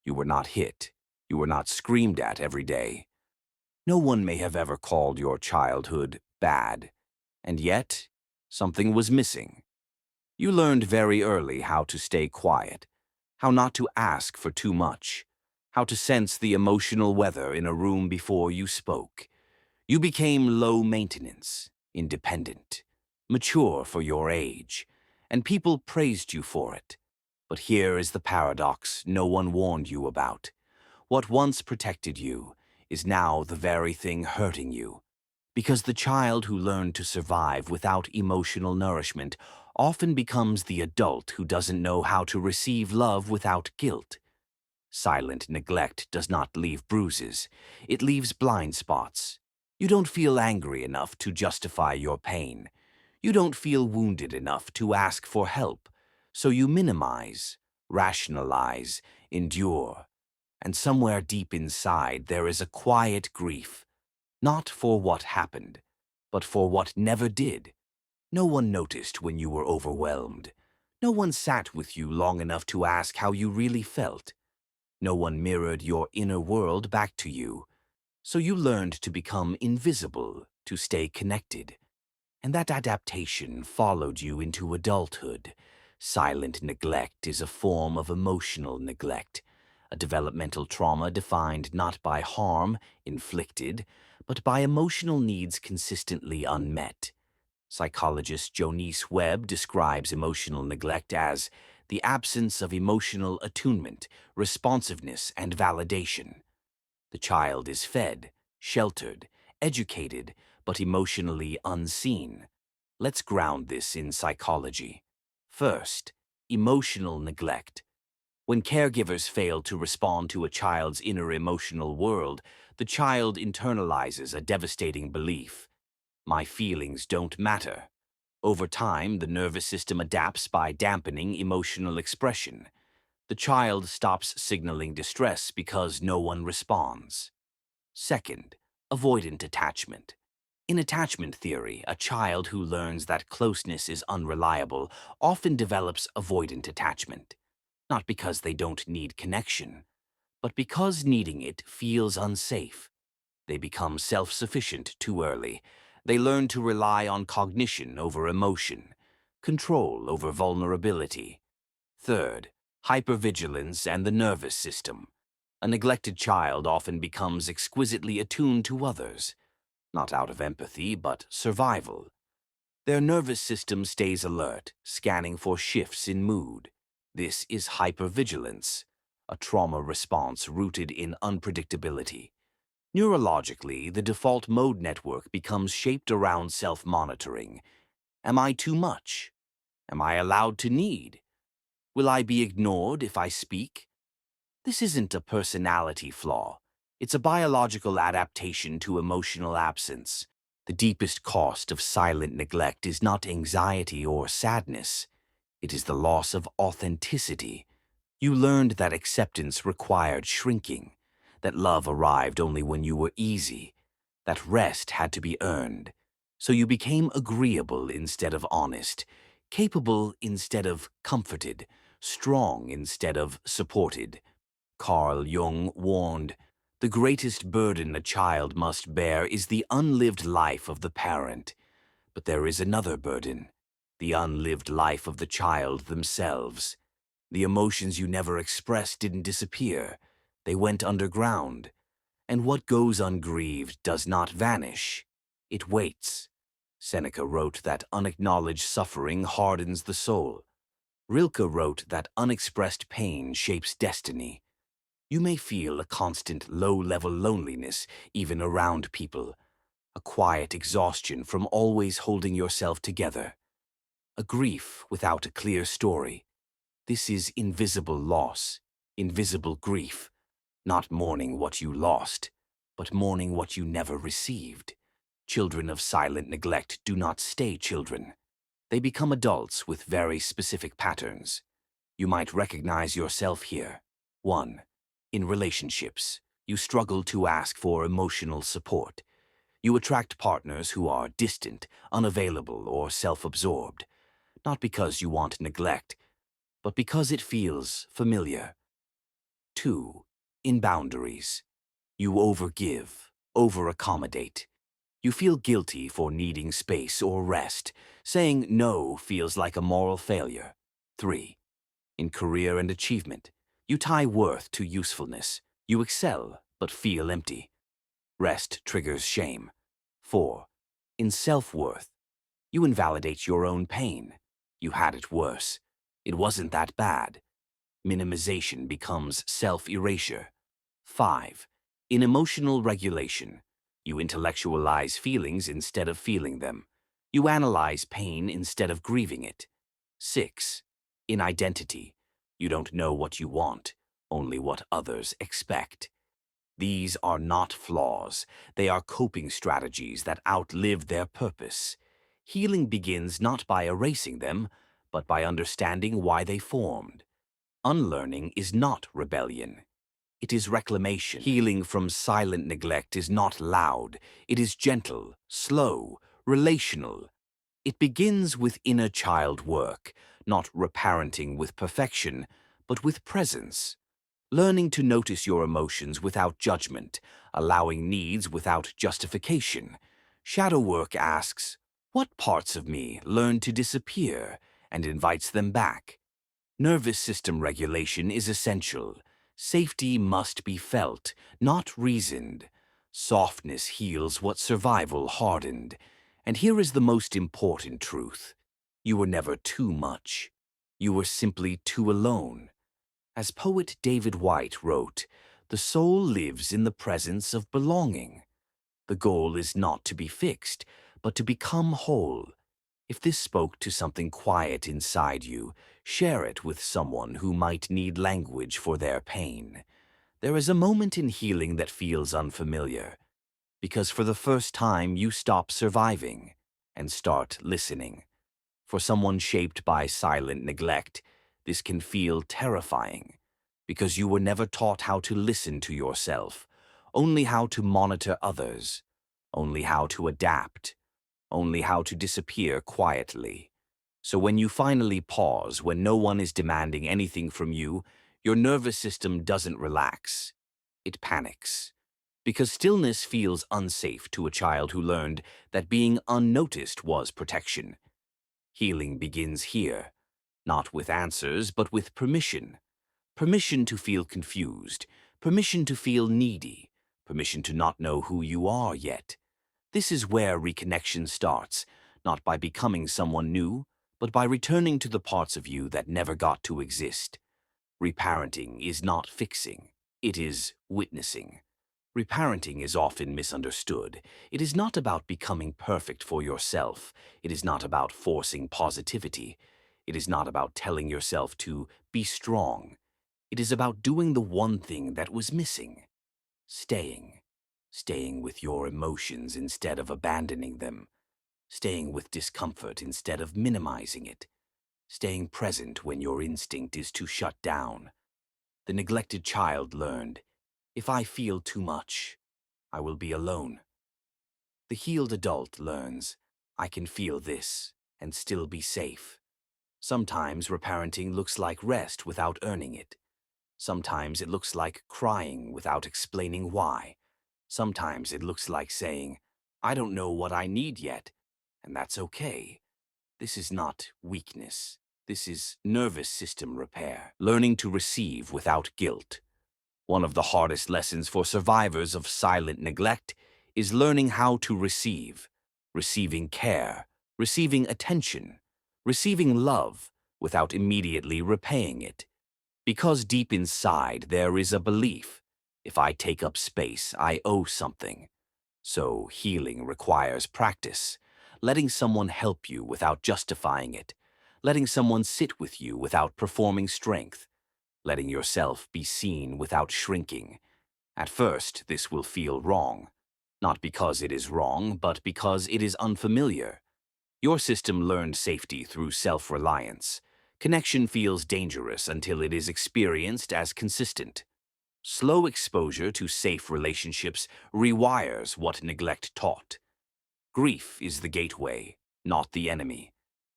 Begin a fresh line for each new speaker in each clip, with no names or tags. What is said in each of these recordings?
You were not hit. You were not screamed at every day. No one may have ever called your childhood bad, and yet something was missing. You learned very early how to stay quiet, how not to ask for too much, how to sense the emotional weather in a room before you spoke. You became low maintenance, independent, mature for your age, and people praised you for it. But here is the paradox no one warned you about. What once protected you is now the very thing hurting you. Because the child who learned to survive without emotional nourishment often becomes the adult who doesn't know how to receive love without guilt. Silent neglect does not leave bruises, it leaves blind spots. You don't feel angry enough to justify your pain. You don't feel wounded enough to ask for help. So you minimize, rationalize, endure. And somewhere deep inside there is a quiet grief, not for what happened, but for what never did. No one noticed when you were overwhelmed. No one sat with you long enough to ask how you really felt. No one mirrored your inner world back to you. So you learned to become invisible, to stay connected. And that adaptation followed you into adulthood. Silent neglect is a form of emotional neglect, a developmental trauma defined not by harm inflicted, but by emotional needs consistently unmet. Psychologist Jonice Webb describes emotional neglect as the absence of emotional attunement, responsiveness, and validation. The child is fed, sheltered, educated, but emotionally unseen. Let's ground this in psychology. First, emotional neglect. When caregivers fail to respond to a child's inner emotional world, the child internalizes a devastating belief. My feelings don't matter. Over time, the nervous system adapts by dampening emotional expression. The child stops signaling distress because no one responds. Second, avoidant attachment. In attachment theory, a child who learns that closeness is unreliable often develops avoidant attachment, not because they don't need connection, but because needing it feels unsafe. They become self-sufficient too early. They learn to rely on cognition over emotion, control over vulnerability. Third, hypervigilance and the nervous system. A neglected child often becomes exquisitely attuned to others, not out of empathy, but survival. Their nervous system stays alert, scanning for shifts in mood. This is hypervigilance, a trauma response rooted in unpredictability. Neurologically, the default mode network becomes shaped around self-monitoring. Am I too much? Am I allowed to need? Will I be ignored if I speak? This isn't a personality flaw. It's a biological adaptation to emotional absence. The deepest cost of silent neglect is not anxiety or sadness. It is the loss of authenticity. You learned that acceptance required shrinking, that love arrived only when you were easy, that rest had to be earned. So you became agreeable instead of honest, capable instead of comforted, strong instead of supported. Carl Jung warned, "The greatest burden a child must bear is the unlived life of the parent." But there is another burden, the unlived life of the child themselves. The emotions you never expressed didn't disappear. They went underground. And what goes ungrieved does not vanish. It waits. Seneca wrote that unacknowledged suffering hardens the soul. Rilke wrote that unexpressed pain shapes destiny. You may feel a constant low-level loneliness even around people, a quiet exhaustion from always holding yourself together, a grief without a clear story. This is invisible loss, invisible grief, not mourning what you lost, but mourning what you never received. Children of silent neglect do not stay children. They become adults with very specific patterns. You might recognize yourself here. 1. In relationships, you struggle to ask for emotional support. You attract partners who are distant, unavailable, or self-absorbed, not because you want neglect, but because it feels familiar. 2. In boundaries. You overgive, over-accommodate. You feel guilty for needing space or rest. Saying no feels like a moral failure. 3. In career and achievement. You tie worth to usefulness. You excel, but feel empty. Rest triggers shame. 4. In self-worth. You invalidate your own pain. You had it worse. It wasn't that bad. Minimization becomes self-erasure. 5. In emotional regulation. You intellectualize feelings instead of feeling them. You analyze pain instead of grieving it. 6. In identity. You don't know what you want, only what others expect. These are not flaws. They are coping strategies that outlive their purpose. Healing begins not by erasing them, but by understanding why they formed. Unlearning is not rebellion. It is reclamation. Healing from silent neglect is not loud. It is gentle, slow, relational. It begins with inner child work, not reparenting with perfection, but with presence. Learning to notice your emotions without judgment, allowing needs without justification. Shadow work asks, what parts of me learn to disappear, and invites them back? Nervous system regulation is essential. Safety must be felt, not reasoned. Softness heals what survival hardened. And here is the most important truth. You were never too much. You were simply too alone. As poet David White wrote, the soul lives in the presence of belonging. The goal is not to be fixed, but to become whole. If this spoke to something quiet inside you, share it with someone who might need language for their pain. There is a moment in healing that feels unfamiliar, because for the first time you stop surviving and start listening. For someone shaped by silent neglect, this can feel terrifying, because you were never taught how to listen to yourself, only how to monitor others, only how to adapt, only how to disappear quietly. So when you finally pause, when no one is demanding anything from you, your nervous system doesn't relax. It panics. Because stillness feels unsafe to a child who learned that being unnoticed was protection. Healing begins here, not with answers, but with permission. Permission to feel confused, permission to feel needy, permission to not know who you are yet. This is where reconnection starts, not by becoming someone new, but by returning to the parts of you that never got to exist. Reparenting is not fixing, it is witnessing. Reparenting is often misunderstood. It is not about becoming perfect for yourself. It is not about forcing positivity. It is not about telling yourself to be strong. It is about doing the one thing that was missing. Staying. Staying with your emotions instead of abandoning them. Staying with discomfort instead of minimizing it. Staying present when your instinct is to shut down. The neglected child learned, if I feel too much, I will be alone. The healed adult learns, I can feel this and still be safe. Sometimes reparenting looks like rest without earning it. Sometimes it looks like crying without explaining why. Sometimes it looks like saying, I don't know what I need yet, and that's okay. This is not weakness. This is nervous system repair. Learning to receive without guilt. One of the hardest lessons for survivors of silent neglect is learning how to receive. Receiving care, receiving attention, receiving love without immediately repaying it. Because deep inside there is a belief, if I take up space, I owe something. So healing requires practice, letting someone help you without justifying it, letting someone sit with you without performing strength, letting yourself be seen without shrinking. At first, this will feel wrong. Not because it is wrong, but because it is unfamiliar. Your system learned safety through self-reliance. Connection feels dangerous until it is experienced as consistent. Slow exposure to safe relationships rewires what neglect taught. Grief is the gateway, not the enemy.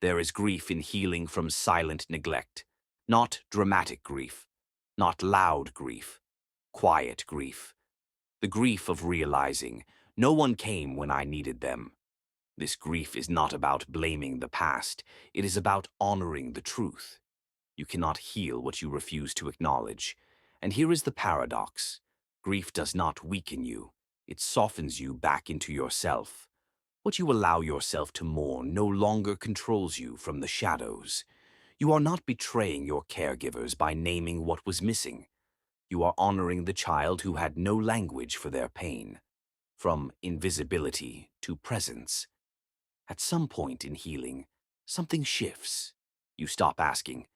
There is grief in healing from silent neglect, not dramatic grief. Not loud grief, quiet grief. The grief of realizing no one came when I needed them. This grief is not about blaming the past, it is about honoring the truth. You cannot heal what you refuse to acknowledge. And here is the paradox. Grief does not weaken you, it softens you back into yourself. What you allow yourself to mourn no longer controls you from the shadows. You are not betraying your caregivers by naming what was missing. You are honoring the child who had no language for their pain. From invisibility to presence. At some point in healing, something shifts. You stop asking,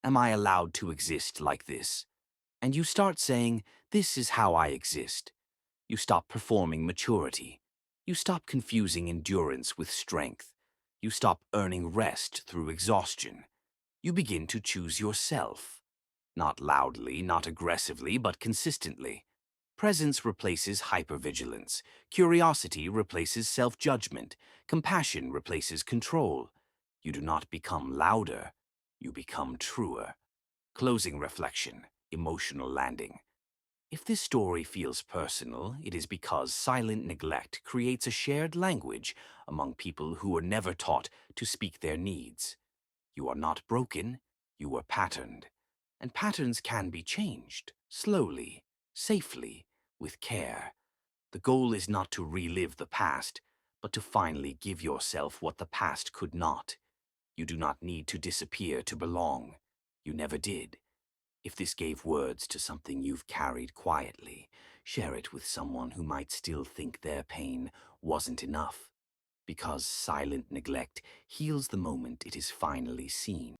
"Am I allowed to exist like this?" And you start saying, "This is how I exist." You stop performing maturity. You stop confusing endurance with strength. You stop earning rest through exhaustion. You begin to choose yourself. Not loudly, not aggressively, but consistently. Presence replaces hypervigilance. Curiosity replaces self-judgment. Compassion replaces control. You do not become louder. You become truer. Closing reflection, emotional landing. If this story feels personal, it is because silent neglect creates a shared language among people who were never taught to speak their needs. You are not broken, you were patterned. And patterns can be changed, slowly, safely, with care. The goal is not to relive the past, but to finally give yourself what the past could not. You do not need to disappear to belong. You never did. If this gave words to something you've carried quietly, share it with someone who might still think their pain wasn't enough. Because silent neglect heals the moment it is finally seen.